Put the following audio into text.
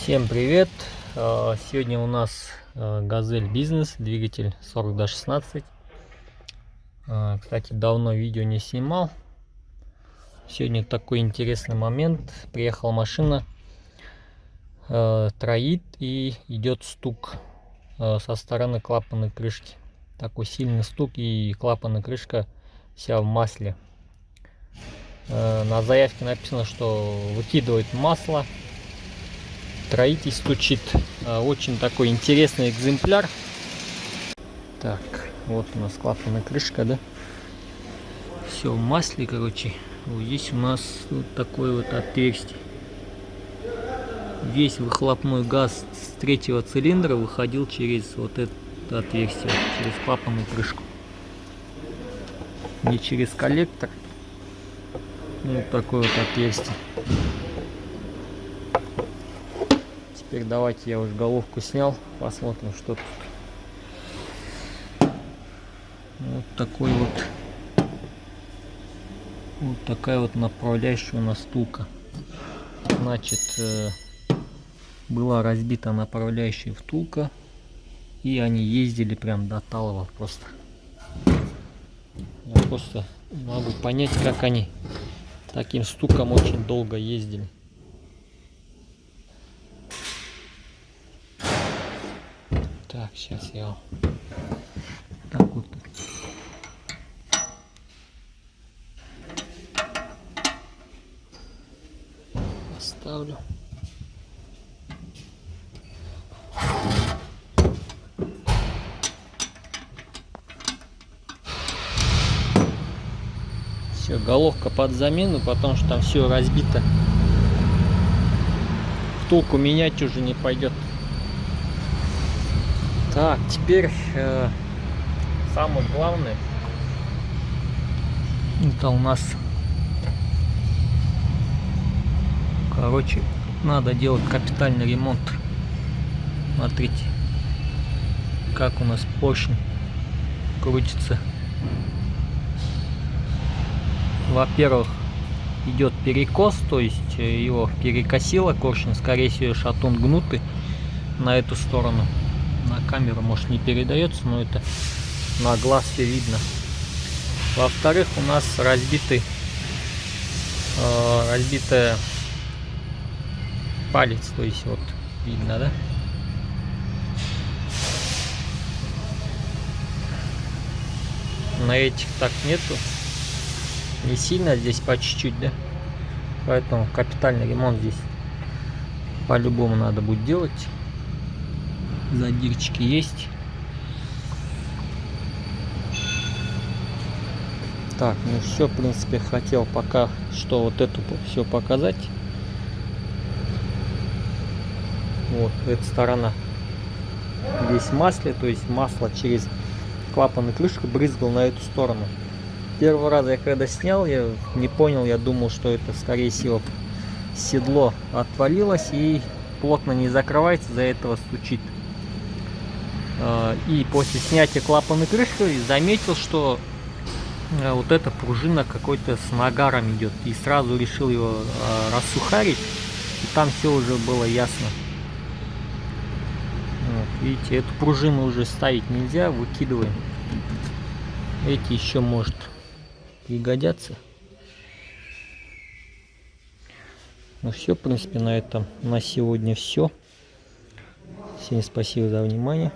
Всем привет! Сегодня у нас Газель Бизнес, двигатель 40D16. Кстати, давно видео не снимал. Сегодня такой интересный момент. Приехала машина, троит и идет стук со стороны клапанной крышки. Такой сильный стук, и клапанная крышка вся в масле. На заявке написано, что выкидывает масло. Троитель стучит. Очень такой интересный экземпляр. Так, вот у нас клапанная крышка, да? Все в масле, короче. Вот здесь у нас вот такое вот отверстие. Весь выхлопной газ с третьего цилиндра выходил через вот это отверстие, через клапанную крышку. Не через коллектор. Вот такое вот отверстие. Теперь давайте я уже головку снял, посмотрим, что тут. Вот такой вот такая вот направляющая у нас втулка. Значит, была разбита направляющая втулка, и они ездили прям до Талова просто. Я просто могу понять, как они таким стуком очень долго ездили. Так, сейчас я так вот поставлю. Все, головка под замену, потому что там все разбито. Втулку менять уже не пойдет. Так, теперь самое главное, это у нас, короче, надо делать капитальный ремонт. Смотрите, как у нас поршень крутится. Во-первых, идет перекос, то есть его перекосило поршень, скорее всего шатун гнутый на эту сторону. На камеру, может, не передается, но это на глаз все видно. Во-вторых, у нас разбитая палец, то есть вот видно, да? На этих так нету, не сильно, здесь по чуть-чуть, да? Поэтому капитальный ремонт здесь по-любому надо будет делать. Задирчики есть. Так, ну все, в принципе, хотел пока что вот эту все показать. Вот эта сторона весь в масле, то есть масло через клапанную крышку брызгал на эту сторону. Первый раз я когда снял, я не понял, я думал, что это скорее всего седло отвалилось и плотно не закрывается, из-за этого стучит. И после снятия клапанной крышки заметил, что вот эта пружина какой-то с нагаром идет, и сразу решил его рассухарить, и там все уже было ясно. Вот, видите, эту пружину уже ставить нельзя, выкидываем. Эти еще может пригодятся. Ну все, в принципе, на этом на сегодня все. Всем спасибо за внимание.